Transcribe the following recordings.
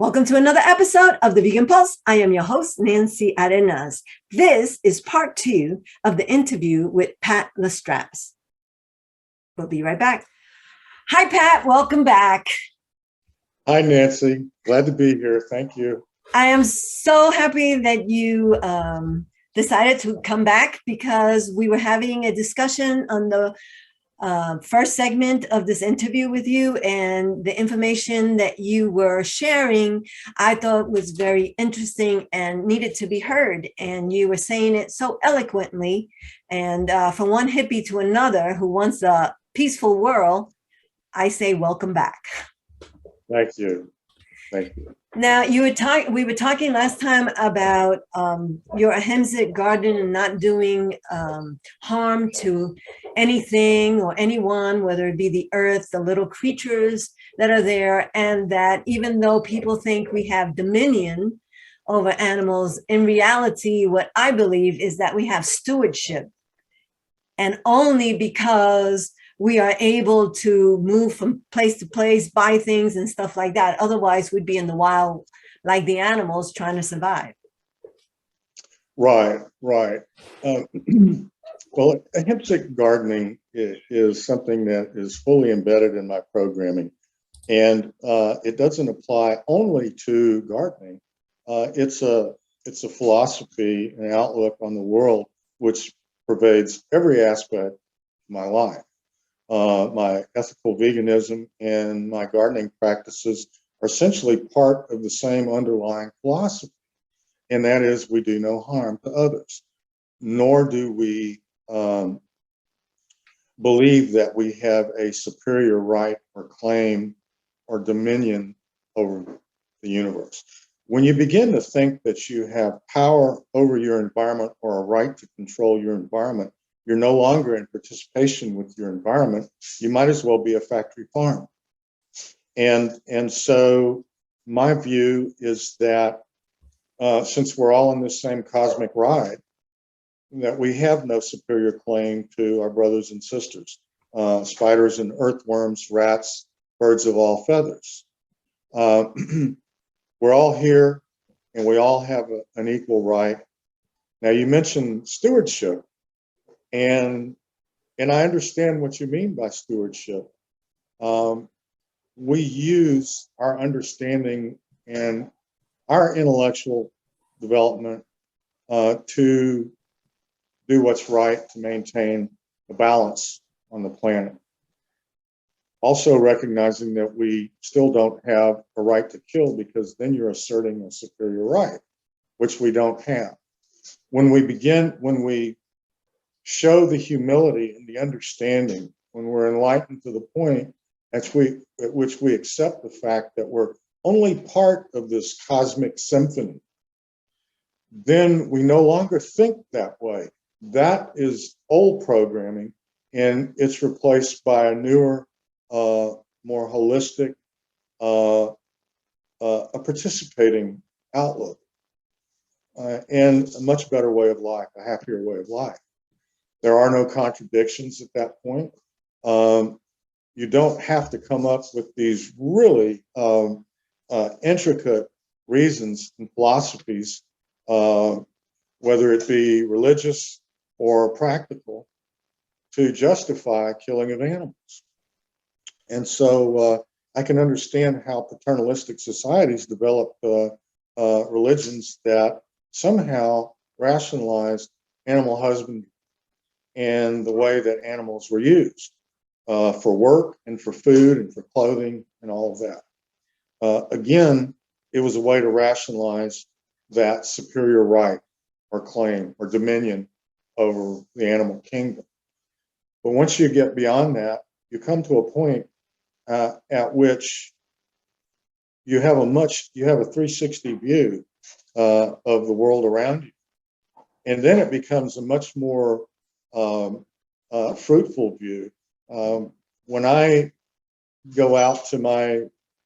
Welcome to another episode of the Vegan Pulse. I am your host, Nancy Arenas. This is part 2 of the interview with Pat LaStrapes. We'll be right back. Hi, Pat. Welcome back. Hi, Nancy. Glad to be here. Thank you. I am so happy that you decided to come back because we were having a discussion on the first segment of this interview with you, and the information that you were sharing I thought was very interesting and needed to be heard. And you were saying it so eloquently, and from one hippie to another who wants a peaceful world, I say welcome back. Thank you. Thank you. Now, we were talking last time about your ahimsa garden and not doing harm to anything or anyone, whether it be the earth, the little creatures that are there, and that even though people think we have dominion over animals, in reality, what I believe is that we have stewardship, and only because we are able to move from place to place, buy things and stuff like that. Otherwise, we'd be in the wild like the animals trying to survive. Right. Well, ahimsa gardening is something that is fully embedded in my programming. And it doesn't apply only to gardening. It's a philosophy and outlook on the world which pervades every aspect of my life. My ethical veganism and my gardening practices are essentially part of the same underlying philosophy, and that is we do no harm to others, nor do we believe that we have a superior right or claim or dominion over the universe. When you begin to think that you have power over your environment or a right to control your environment, you're no longer in participation with your environment. You might as well be a factory farm. And so my view is that since we're all in this same cosmic ride, that we have no superior claim to our brothers and sisters, spiders and earthworms, rats, birds of all feathers. We're all here and we all have an equal right. Now, you mentioned stewardship. And I understand what you mean by stewardship. We use our understanding and our intellectual development to do what's right to maintain the balance on the planet. Also recognizing that we still don't have a right to kill, because then you're asserting a superior right, which we don't have. When we show the humility and the understanding, when we're enlightened to the point at which we accept the fact that we're only part of this cosmic symphony, then we no longer think that way. That is old programming, and it's replaced by a newer, more holistic, a participating outlook, and a much better way of life, a happier way of life. There are no contradictions at that point. You don't have to come up with these really intricate reasons and philosophies, whether it be religious or practical, to justify killing of animals. And so I can understand how paternalistic societies develop religions that somehow rationalize animal husbandry and the way that animals were used for work and for food and for clothing and all of that. Again, it was a way to rationalize that superior right or claim or dominion over the animal kingdom. But once you get beyond that, you come to a point at which you have a 360 view of the world around you. And then it becomes a much more fruitful view. When I go out to my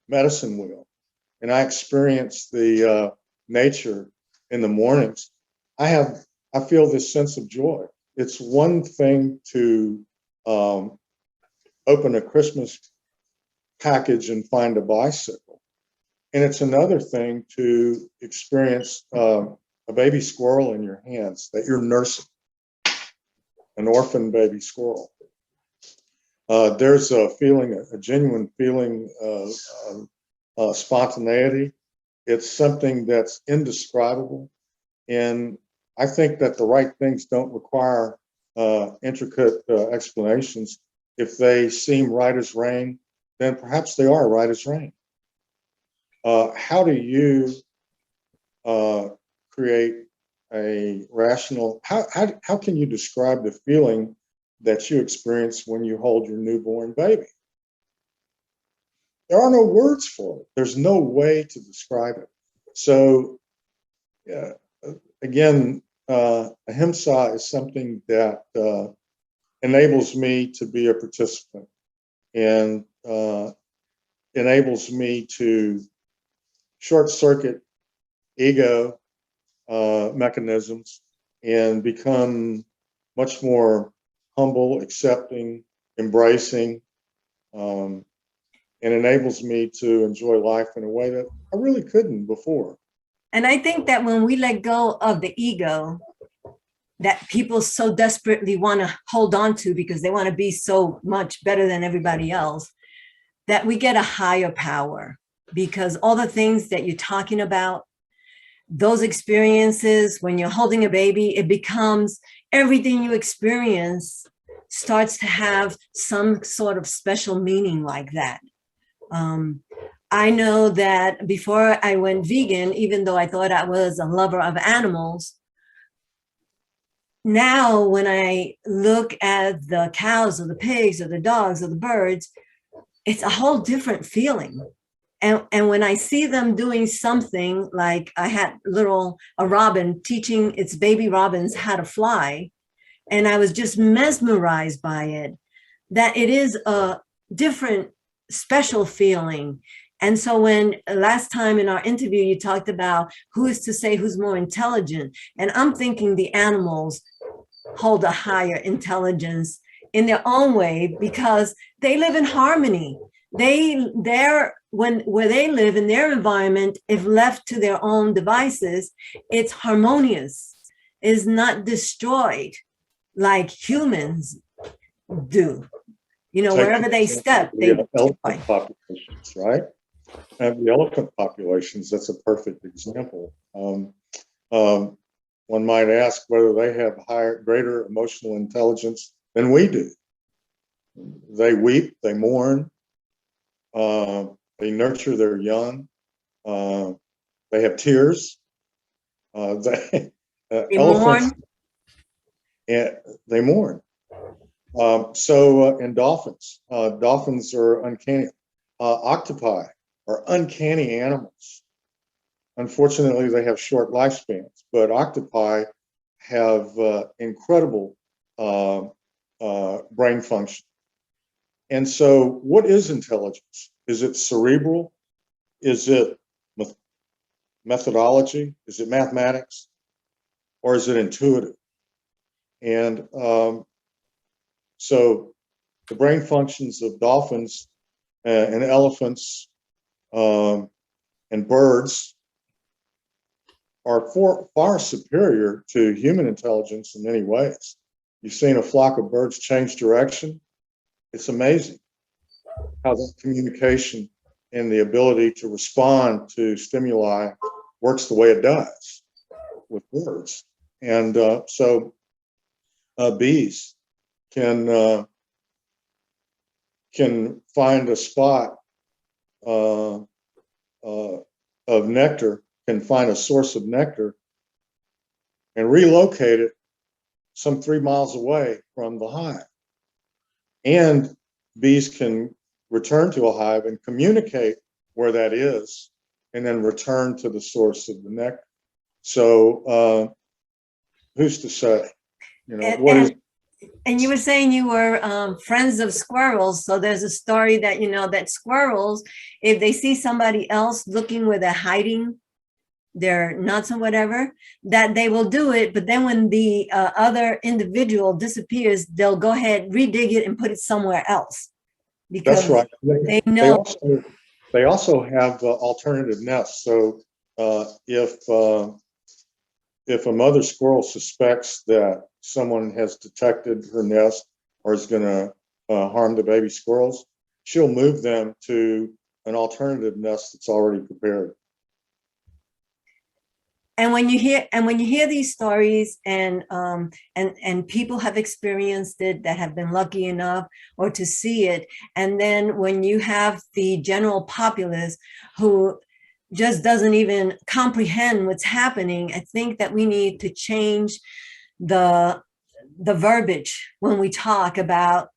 medicine wheel and I experience the nature in the mornings, I feel this sense of joy. It's one thing to open a Christmas package and find a bicycle. And it's another thing to experience a baby squirrel in your hands that you're nursing, an orphan baby squirrel. There's a feeling, a genuine feeling of spontaneity. It's something that's indescribable. And I think that the right things don't require intricate explanations. If they seem right as rain, then perhaps they are right as rain. How do you create a rational, how can you describe the feeling that you experience when you hold your newborn baby? There are no words for it. There's no way to describe it. So again, ahimsa is something that enables me to be a participant and enables me to short circuit ego mechanisms and become much more humble, accepting, embracing, and enables me to enjoy life in a way that I really couldn't before. And I think that when we let go of the ego that people so desperately want to hold on to because they want to be so much better than everybody else, that we get a higher power, because all the things that you're talking about, those experiences when you're holding a baby, it becomes everything you experience starts to have some sort of special meaning like that. I know that before I went vegan, even though I thought I was a lover of animals, now when I look at the cows or the pigs or the dogs or the birds, it's a whole different feeling. And when I see them doing something, like I had a robin teaching its baby robins how to fly, and I was just mesmerized by it, that it is a different, special feeling. And so when last time in our interview, you talked about who is to say who's more intelligent, and I'm thinking the animals hold a higher intelligence in their own way because they live in harmony. Where they live in their environment, if left to their own devices, it's harmonious, is not destroyed like humans do. You know, wherever they step, they elephant populations, right? And the elephant populations, that's a perfect example. One might ask whether they have greater emotional intelligence than we do. They weep, they mourn, they nurture their young, they have tears. Elephants, mourn. And they mourn. And dolphins. Dolphins are uncanny. Octopi are uncanny animals. Unfortunately, they have short lifespans, but octopi have incredible brain function. And so what is intelligence? Is it cerebral? Is it methodology? Is it mathematics? Or is it intuitive? And so the brain functions of dolphins and elephants and birds are far superior to human intelligence in many ways. You've seen a flock of birds change direction. It's amazing how that communication and the ability to respond to stimuli works the way it does with birds. And so bees can find a spot of nectar, can find a source of nectar and relocate it some 3 miles away from the hive. And bees can return to a hive and communicate where that is, and then return to the source of the nectar. So who's to say? You know, and you were saying you were friends of squirrels. So there's a story that, you know, that squirrels, if they see somebody else looking where they're hiding their nuts or whatever, that they will do it. But then when the other individual disappears, they'll go ahead, redig it and put it somewhere else. Because that's right. they know. They also have alternative nests. So if a mother squirrel suspects that someone has detected her nest or is going to harm the baby squirrels, she'll move them to an alternative nest that's already prepared. And when you hear these stories, and people have experienced it that have been lucky enough or to see it, and then when you have the general populace who just doesn't even comprehend what's happening, I think that we need to change the verbiage when we talk about,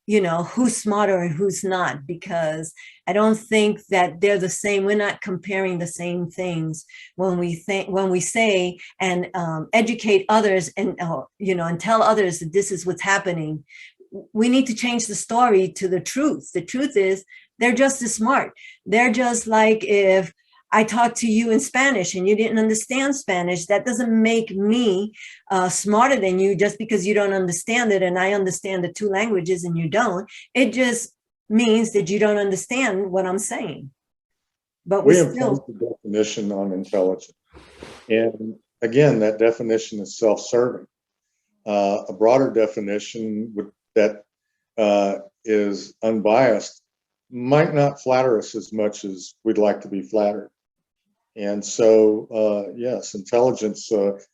who's smarter and who's not, because I don't think that they're the same. We're not comparing the same things when we say and educate others, and and tell others that this is what's happening. We need to change the story to the truth. The truth is they're just as smart. They're just like, if I talked to you in Spanish and you didn't understand Spanish, that doesn't make me smarter than you just because you don't understand it and I understand the two languages and you don't. It just means that you don't understand what I'm saying. But we impose the definition on intelligence. And again, that definition is self-serving. A broader definition that is unbiased might not flatter us as much as we'd like to be flattered. And so, yes, intelligence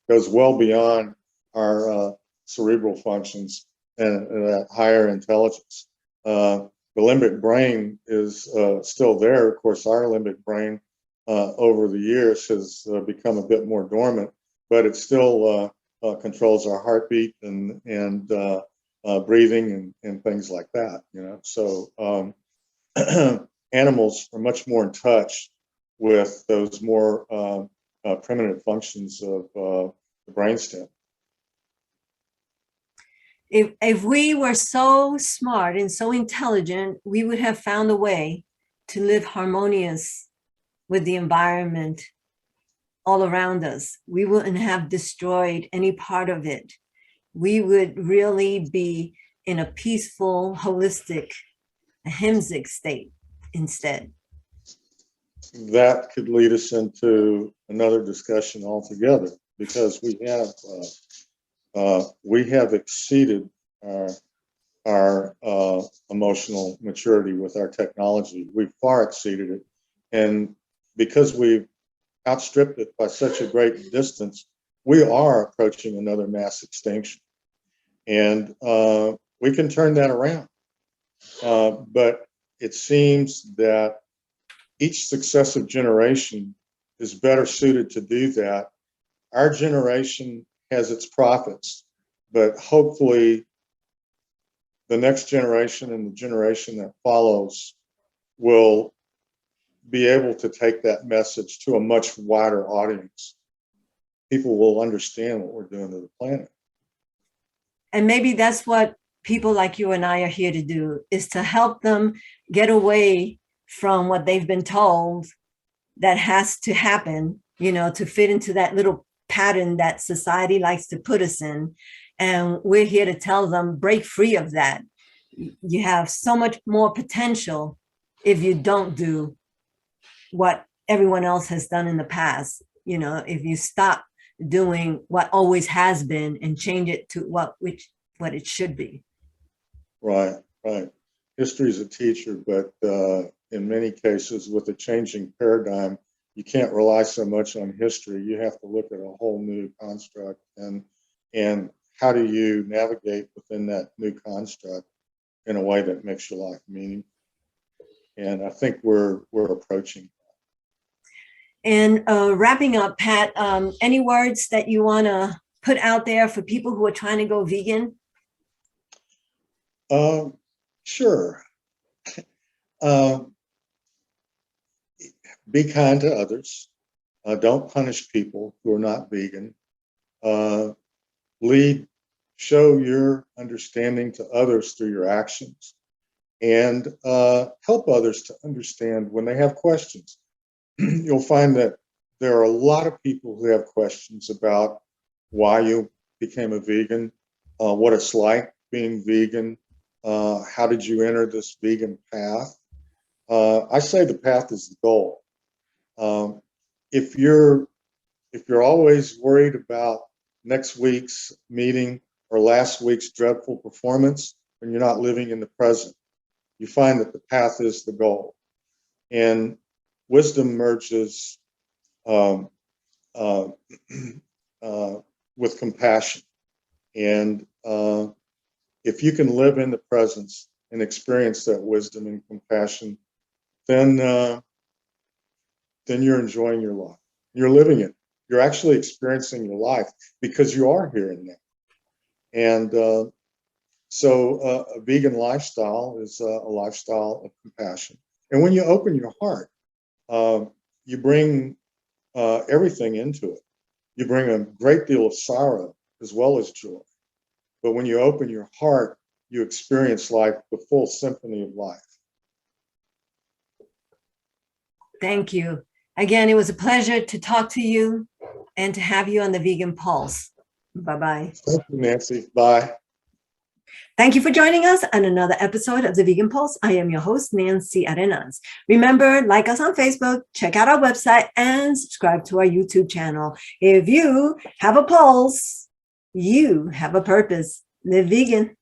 goes well beyond our cerebral functions and that higher intelligence. The limbic brain is still there. Of course, our limbic brain over the years has become a bit more dormant, but it still controls our heartbeat and breathing and things like that. So animals are much more in touch with those more primitive functions of the brainstem. If we were so smart and so intelligent, we would have found a way to live harmonious with the environment all around us. We wouldn't have destroyed any part of it. We would really be in a peaceful, holistic, ahimsic state instead. That could lead us into another discussion altogether, because we have exceeded our emotional maturity with our technology. We've far exceeded it, and because we've outstripped it by such a great distance, we are approaching another mass extinction, and we can turn that around. But it seems that each successive generation is better suited to do that. Our generation has its prophets, but hopefully the next generation and the generation that follows will be able to take that message to a much wider audience. People will understand what we're doing to the planet. And maybe that's what people like you and I are here to do, is to help them get away from what they've been told that has to happen, to fit into that little pattern that society likes to put us in. And we're here to tell them, break free of that. You have so much more potential if you don't do what everyone else has done in the past. If you stop doing what always has been and change it to what it should be. Right. History is a teacher, but in many cases, with a changing paradigm, you can't rely so much on history. You have to look at a whole new construct, and how do you navigate within that new construct in a way that makes your life meaningful? And I think we're approaching. And wrapping up, Pat, any words that you want to put out there for people who are trying to go vegan? Sure. Be kind to others. Don't punish people who are not vegan. Show your understanding to others through your actions, and help others to understand when they have questions. You'll find that there are a lot of people who have questions about why you became a vegan, what it's like being vegan, how did you enter this vegan path? I say the path is the goal. If you're always worried about next week's meeting or last week's dreadful performance, then you're not living in the present. You find that the path is the goal. And wisdom merges um, uh, with compassion. And if you can live in the presence and experience that wisdom and compassion, then you're enjoying your life. You're living it. You're actually experiencing your life because you are here and now. And so a vegan lifestyle is a lifestyle of compassion. And when you open your heart, you bring everything into it. You bring a great deal of sorrow as well as joy. But when you open your heart, you experience life, the full symphony of life. Thank you. Again, it was a pleasure to talk to you and to have you on the Vegan Pulse. Bye-bye. Thank you, Nancy. Bye. Thank you for joining us on another episode of the Vegan Pulse. I am your host, Nancy Arenas. Remember, like us on Facebook, check out our website, and subscribe to our YouTube channel. If you have a pulse, you have a purpose. Live vegan.